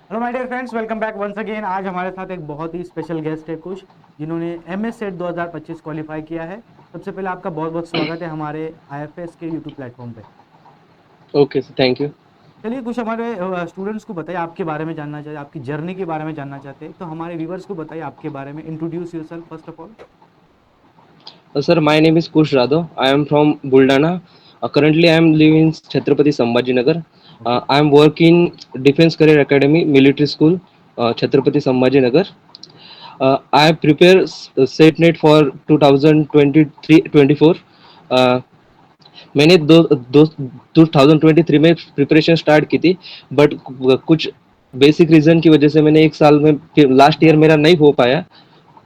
Hello my dear friends, welcome back once again. आज हमारे साथ एक बहुत ही स्पेशल गेस्ट है कुश, जिन्होंने एमएस सेट 2025 क्वालिफाई किया है। सबसे पहले आपका बहुत बहुत स्वागत है हमारे आईएफएस के यूट्यूब प्लेटफॉर्म पे। Okay sir, thank you. चलिए, कुछ हमारे स्टूडेंट्स को बताइए, आपके बारे में जानना चाहते, आपकी जर्नी के बारे में जानना चाहते हैं, तो हमारे व्यूवर्स को बताइए आपके बारे में। Introduce yourself first of all. Sir, my name is Kush Jadhav. I am from Buldhana. Currently, I am living in Chhatrapati Sambhajinagar. Okay. I am working Defense Career Academy, Military School, Chhatrapati Sambhajinagar. I have prepared SETNET for 2023-24. Uh, मैंने दो, दो 2023 में preparation start की थी, but कुछ basic reason की वजह से मैंने एक साल में, लास्ट ईयर गैप मेरा हो गया। नहीं हो पाया.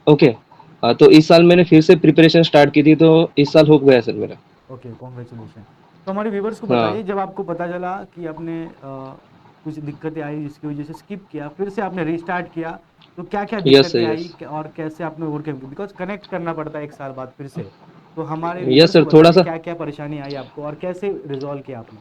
ओके. तो इस साल मैंने फिर से प्रिपरेशन स्टार्ट की थी, तो इस साल हो गया सर मेरा. Okay, congratulation. तो हमारे व्यूवर्स को हाँ. बताइए, जब आपको पता चला कि आपने कुछ दिक्कतें आई जिसकी वजह से स्किप किया, फिर से आपने रीस्टार्ट किया, तो क्या क्या यस सर, दिक्कतें यस. आई और कैसे आपने ओवरकम किया? बिकॉज कनेक्ट करना पड़ता है एक साल बाद फिर से। तो हमारे यस व्यूवर्स को सर, थोड़ा बताइए सा. क्या क्या परेशानी आई आपको और कैसे रिजॉल्व किया आपने।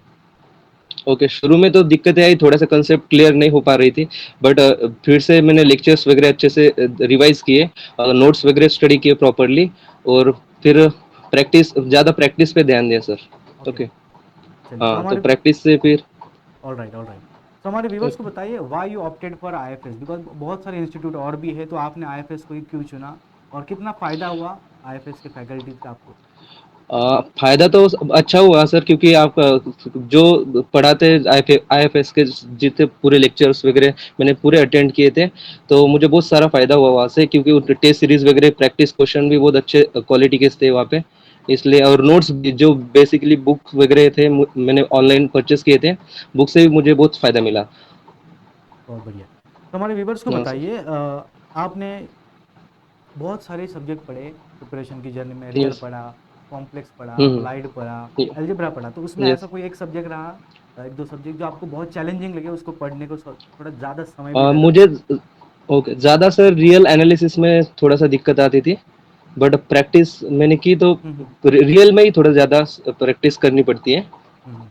ओके, शुरू में तो दिक्कतें आई, थोड़ा सा कंसेप्ट क्लियर नहीं हो पा रही थी. बट फिर से मैंने लेक्चर्स वगैरह अच्छे से रिवाइज किए, नोट्स वगैरह स्टडी किए प्रॉपरली. और फिर ज़्यादा प्रैक्टिस पे ध्यान दिया सर. ओके। ओके. चलिए, तो हाँ, तो हमारे प्रैक्टिस से फिर. All right, all right. तो हमारे व्यूवर्स को बताइए, why you opted for IFS? Because बहुत सारे इंस्टीट्यूट और भी है, तो आपने आईएफएस को ही क्यों चुना और कितना फायदा हुआ आईएफएस के फैकल्टीज का आपको? फायदा तो अच्छा हुआ सर, क्योंकि आप जो पढ़ाते आईएफएस के जितने पूरे लेक्चर्स वगैरह मैंने पूरे अटेंड किए थे. तो मुझे बहुत सारा फायदा हुआ वहाँ से, क्योंकि टेस्ट सीरीज वगैरह प्रैक्टिस क्वेश्चन भी बहुत अच्छे क्वालिटी के थे वहाँ पे. इसलिए, और नोट्स जो बेसिकली बुक वगैरह थे, मैंने ऑनलाइन परचेस किए थे. बुक से भी मुझे बहुत फायदा मिला. बहुत बढ़िया। तो हमारे व्यूवर्स को हाँ सर. बताइए, आपने बहुत सारे सब्जेक्ट पढ़े प्रिपरेशन की जर्नी में। Real yes. पढ़ा, कॉम्प्लेक्स पढ़ा, हम्म. अप्लाइड पढ़ा, अलजेब्रा पढ़ा, तो उसमें ऐसा यस. कोई एक सब्जेक्ट रहा, एक दो सब्जेक्ट जो आपको बहुत चैलेंजिंग लगे, उसको पढ़ने को थोड़ा ज़्यादा समय भी लगा? मुझे. ओके, ज़्यादा सर रियल एनालिसिस में थोड़ा सा दिक्कत आती थी. बट प्रैक्टिस मैंने की तो हम्म हम्म रियल में ही थोड़ा ज़्यादा प्रैक्टिस करनी पड़ती है. हम्म।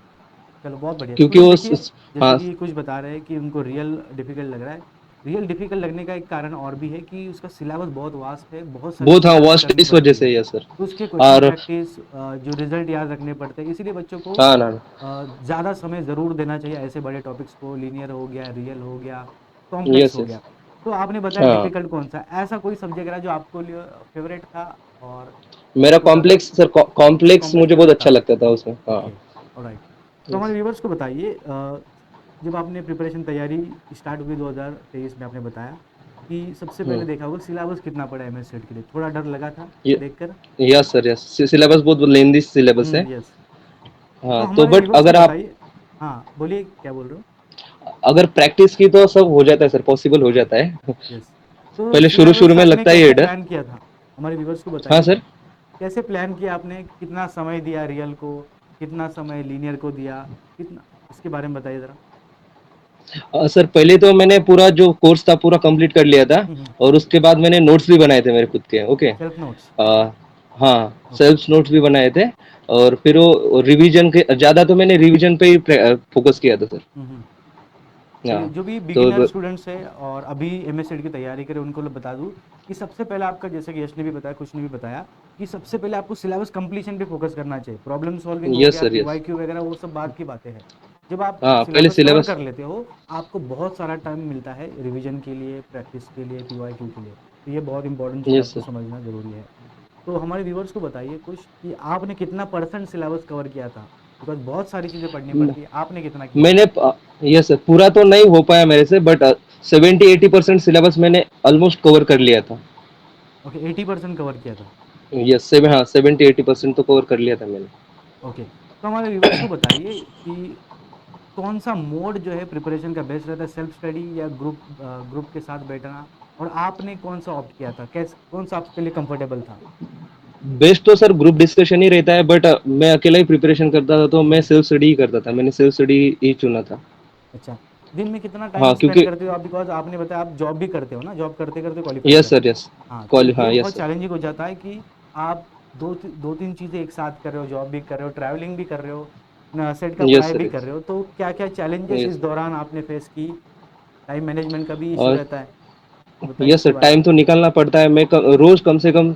चलो, बहुत बढ़िया। तो क्योंकि कुछ वो देखिए, जैसे हाँ. कि कुछ बता रहे हैं कि उनको रियल डिफिकल्ट लग रहा है। रियल डिफिकल्ट लगने का एक कारण और भी है कि उसका सिलेबस बहुत वास्ट है, बहुत सारी बहुत, चीज़ें हाँ, आपको वास्ट करनी इस वजह पड़ती से है। ही है सर. तो उसके क्वेश्चन और प्रैक्टिस, जो रिजल्ट याद रखने पड़ते हैं, इसीलिए बच्चों को हाँ ना. ज़्यादा समय ज़रूर देना चाहिए ऐसे बड़े टॉपिक्स को। लीनियर हो गया, रियल हो गया, कॉम्प्लेक्स यस, हो यस. गया। तो आपने बताया हाँ, डिफिकल्ट कौन सा, ऐसा कोई सब्जेक्ट रहा जो आपको लिए फेवरेट था और मेरा आपको ज़्यादा कॉम्प्लेक्स सर, कॉम्प्लेक्स कॉम्प्लेक्स मुझे बहुत फेवरेट अच्छा था? लगता था उसमें. हाँ. Okay, alright. तो हमारे यस. व्यूवर्स को बताइए, जब आपने प्रिपरेशन तैयारी स्टार्ट हुई 2023 में, आपने बताया कि सबसे पहले देखा होगा सिलेबस कितना पड़ा एमएस सेट के लिए, थोड़ा डर लगा था देखकर? Yes sir, yes. सिलेबस बहुत लेंदी सिलेबस है. यस। तो हाँ, तो हमारे बट व्यूवर्स को अगर आप, बताइए। हाँ, बोलिए, क्या बोल रहे हो? अगर प्रैक्टिस की तो सब हो जाता है सर, पॉसिबल हो हाँ। जाता है. यस। तो पहले शुरू शुरू सिलेबस में आपने लगता है कैसे ये डर. प्लान किया था? हमारे व्यूवर्स को हाँ बताइए, सर. कैसे प्लान किया आपने, कितना समय दिया रियल को, कितना समय लीनियर को दिया, कितना, इसके बारे में बताइए ज़रा। सर, पहले तो मैंने पूरा जो कोर्स था पूरा कंप्लीट कर लिया था. हम्म। और उसके बाद मैंने नोट्स भी बनाए थे मेरे खुद के. ओके. Self notes. हाँ, ओके। सेल्फ नोट्स भी बनाए थे. और फिर वो रिवीजन के ज़्यादा तो मैंने रिवीजन पे ही फोकस किया था सर. हम्म। चलिए, हाँ. जो भी तो बिगिनर स्टूडेंट्स है और अभी एमएस सेट की तैयारी करें, उनको बता दूं कि सबसे पहले आपका, जैसे कि यश ने भी बताया, कुछ ने भी बताया, कि सबसे पहले आपको सिलेबस कंप्लीशन पे फोकस करना चाहिए। प्रॉब्लम सॉल्विंग हो यस गया, सर, यस. पीवाईक्यू वगैरह, वो सब बात की बातें हैं। जब आप हाँ, पहले सिलेबस कवर सिलेबस. कर लेते हो, आपको बहुत सारा टाइम मिलता है रिवीजन के लिए, प्रैक्टिस के लिए, पीवाईक्यू के लिए। तो ये बहुत इंपॉर्टेंट चीज़ यस आपको सर. समझना जरूरी है। तो हमारे व्यूवर्स को बताइए कुछ कि आपने कितना परसेंट सिलेबस कवर किया था? बिकॉज बहुत सारी चीज़ें पढ़नी पड़ती है, आपने कितना किया? मैंने, यस सर, पूरा तो नहीं हो पाया मेरे से, बट 70-80% सिलेबस मैंने ऑलमोस्ट कवर कर लिया था. ओके, 80% कवर किया था। यस, सेवन, हाँ, 70-80% तो कवर कर लिया था मैंने. ओके। तो हमारे व्यूवर्स को बताइए कि कौन सा मोड जो है प्रिपरेशन का बेस्ट रहता है, सेल्फ स्टडी या ग्रुप के साथ बैठना? और आपने कौन सा ऑप्ट किया था, कैसे, कौन सा आपके लिए कंफर्टेबल था? बेस्ट तो सर ग्रुप डिस्कशन ही रहता है, बट मैं अकेला ही प्रिपरेशन करता था, तो मैं हम्म। सेल्फ स्टडी ही करता था. मैंने सेल्फ स्टडी ही चुना था. अच्छा। दिन में कितना टाइम हाँ, स्पेंड क्योंकि. करते हो आप? बिकॉज आपने बताया आप जॉब भी करते हो ना, जॉब करते करते क्वालिफाई यस करा। Sir, yes. हाँ, तो कॉल, ये हाँ, यस बहुत सर. चैलेंजिंग हो जाता है कि आप दो तीन चीज़ें एक साथ कर रहे हो, जॉब भी कर रहे हो, ट्रैवलिंग भी कर रहे हो, सेट का यस पढ़ाई सर, भी कर यस. रहे हो। तो क्या क्या चैलेंजेस इस यस. दौरान आपने फेस की? टाइम मैनेजमेंट का भी इशू और रहता है, तो बताइए यस इसके सर, बारे में। टाइम तो निकालना पड़ता है। मैं रोज कम से कम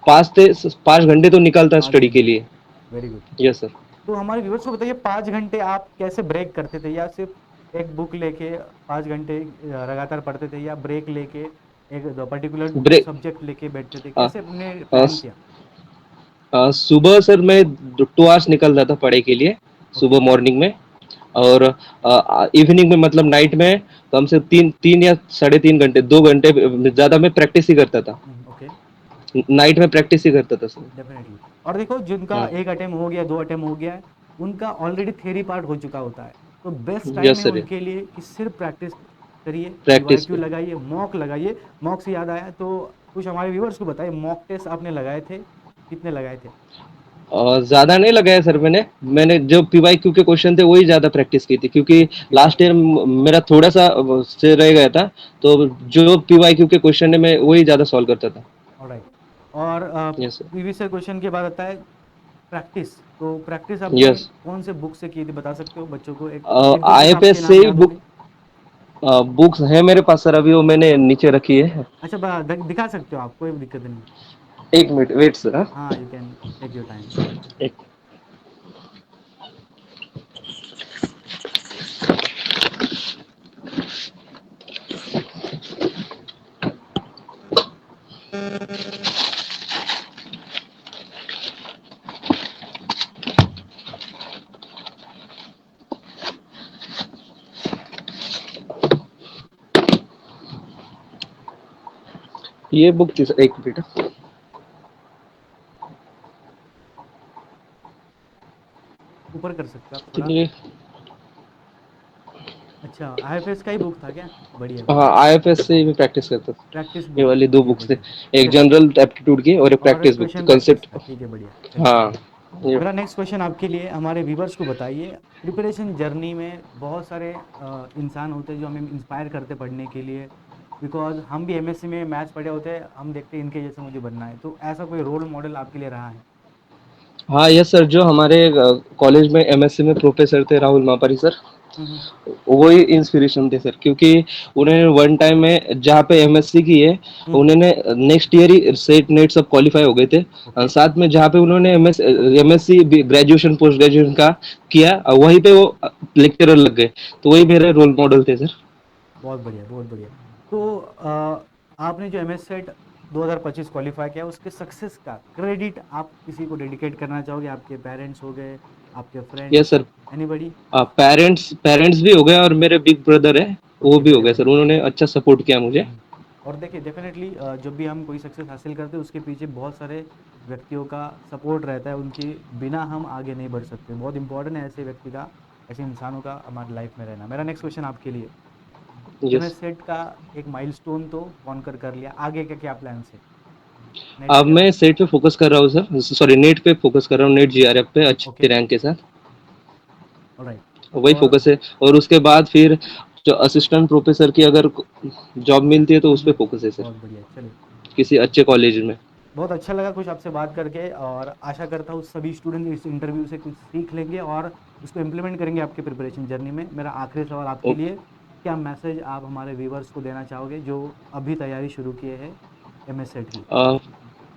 5 घंटे तो निकालता है 5 स्टडी के घंटे, लिए। Very good. Yes sir. तो हमारे व्यूअर्स को बताइए 5 घंटे आप कैसे ब्रेक करते थे, या सिर्फ एक बुक लेके 5 घंटे लगातार पढ़ते थे, या ब्रेक लेके एक पर्टिकुलर ब्रेक सब्जेक्ट लेके बैठते थे, अ, कैसे अपने अ, प्लान किया? सुबह सर मैं 2 आवर्स निकलता था पढ़ाई के लिए, ओके। सुबह मॉर्निंग में। और इवनिंग में मतलब नाइट में कम से 3 3 या 3.5 घंटे, 2 घंटे ज़्यादा मैं प्रैक्टिस ही करता था। ओके, नाइट में प्रैक्टिस ही करता था सर। डेफिनेटली। और देखो जिनका हाँ। एक अटेम्प्ट हो गया, 2 अटेम्प्ट हो गया है, उनका ऑलरेडी थ्योरी पार्ट हो चुका होता है। तो बेस्ट टाइम यस है सर। उनके लिए कि सिर्फ प्रैक्टिस करिए, प्रैक्टिस पीवाईक्यू पे। लगाइए, मॉक लगाइए। मॉक से याद आया, तो कुछ हमारे व्यूअर्स को बताइए, मॉक टेस्ट आपने लगाए थे, कितने लगाए थे? और ज़्यादा नहीं लगाया सर मैंने। मैंने जो पीवाईक्यू के क्वेश्चन थे वही ज़्यादा प्रैक्टिस की थी, क्योंकि लास्ट ईयर मेरा थोड़ा सा से रह गया था। तो जो पीवाईक्यू के क्वेश्चन है मैं वही ज़्यादा सॉल्व करता था। ऑलराइट। और yes sir. Previous year question के बाद आता है प्रैक्टिस। तो प्रैक्टिस आपने यस। कौन से बुक से की थी, बता सकते हो बच्चों को? एक एक दो बुक आपके आईएफएस से नाम ही याद बुक होंगे। बुक्स है मेरे पास सर, अभी वो मैंने नीचे रखी है। अच्छा, दिखा सकते हो आप, कोई दिक्कत नहीं। 1 मिनट वेट सर। हाँ। हाँ, you can take your time. एक ये बुक थी सर, 1 मिनट। ऊपर कर सकते हो आप थोड़ा। ये अच्छा, आईएफएस का ही बुक था क्या? बढ़िया हाँ, बढ़िया। आईएफएस से ही मैं प्रैक्टिस करता था। प्रैक्टिस ये बुक, वाली दो बढ़िया बुक्स थे। बढ़िया। एक चलिए, जनरल एप्टीट्यूड की और एक और प्रैक्टिस बुक थी, क्वेश्चन प्रैक्टिस कंसेप्ट। का, ठीक है, बढ़िया, चलिए। हाँ। ये मेरा नेक्स्ट क्वेश्चन आपके लिए, हमारे व्यूवर्स को बताइए, प्रिपरेशन जर्नी में बहुत सारे इंसान होते हैं जो हमें इंस्पायर करते पढ़ने के लिए, बिकॉज हम भी एमएससी में मैथ्स पढ़े होते हैं, हम देखते हैं इनके जैसे मुझे बनना है। तो ऐसा कोई रोल मॉडल आपके लिए रहा है? हाँ, यस सर, जो हमारे कॉलेज में एमएससी में प्रोफेसर थे, राहुल मापारी सर। हम्म। वही इंस्पिरेशन थे सर, क्योंकि उन्होंने वन टाइम में जहाँ पे एमएससी की है, हम्म। उन्होंने नेक्स्ट ईयर ही सेट नेट सब क्वालिफाई हो गए थे। ओके, साथ में जहाँ पे उन्होंने एमएससी ग्रेजुएशन पोस्ट ग्रेजुएशन का किया, वहीं पे वो लेक्चरर लग गए। तो वही मेरे रोल मॉडल थे सर। बहुत बढ़िया, बहुत बढ़िया। तो आपने जो एमएस सेट 2025 क्वालिफाई किया, उसके सक्सेस का क्रेडिट आप किसी को डेडिकेट करना चाहोगे? आपके पेरेंट्स हो गए, आपके yes friends, sir. Anybody? Parents parents भी हो गए और मेरे बिग ब्रदर है, वो ओके, भी हो बड़े गए भाई। सर। उन्होंने अच्छा सपोर्ट किया मुझे। हम्म। और देखिए डेफिनेटली, जब भी हम कोई सक्सेस हासिल करते हैं उसके पीछे बहुत सारे व्यक्तियों का सपोर्ट रहता है, उनके बिना हम आगे नहीं बढ़ सकते। बहुत इंपॉर्टेंट है ऐसे व्यक्ति का, ऐसे इंसानों का हमारी लाइफ में रहना। मेरा नेक्स्ट क्वेश्चन आपके लिए, यस। एमएस सेट का एक माइलस्टोन तो कॉन्कर कर लिया, आगे का क्या प्लान्स है? नेट अब वगैरह? मैं सेट पे फोकस कर रहा हूँ सर, सॉरी नेट पे फोकस कर रहा हूँ, नेट जीआरएफ पे अच्छे ओके, रैंक के साथ। ऑलराइट। वही और फोकस है। और उसके बाद फिर जो असिस्टेंट प्रोफेसर की अगर जॉब मिलती है तो उस पे फोकस है सर, बहुत बढ़िया, चलिए। किसी अच्छे कॉलेज में। बहुत अच्छा लगा कुछ आपसे बात करके, और आशा करता हूँ सभी स्टूडेंट इस इंटरव्यू से कुछ सीख लेंगे और उसको इम्प्लीमेंट करेंगे आपके प्रिपरेशन जर्नी में। मेरा आखिरी सवाल आपके लिए, क्या मैसेज आप हमारे व्यूवर्स को देना चाहोगे जो अभी तैयारी शुरू किए हैं एमएस सेट की?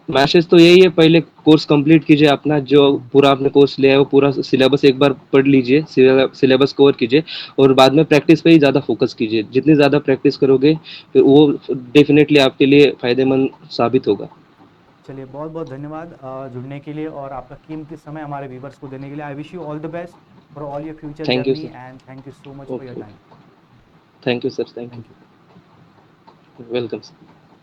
मैसेज तो यही है, पहले कोर्स कंप्लीट कीजिए अपना, जो पूरा आपने कोर्स लिया है वो पूरा सिलेबस एक बार पढ़ लीजिए, सिलेबस कवर कीजिए। और बाद में प्रैक्टिस पे ही ज़्यादा फोकस कीजिए। जितनी ज़्यादा प्रैक्टिस करोगे फिर वो डेफिनेटली आपके लिए फ़ायदेमंद साबित होगा। चलिए, बहुत बहुत धन्यवाद जुड़ने के लिए और आपका कीमती समय हमारे व्यूवर्स को देने के लिए। I wish you all the best for all your future thank you journey, sir. And thank you so much for your okay. Time. Thank you sir, thank thank you. You. Welcome sir.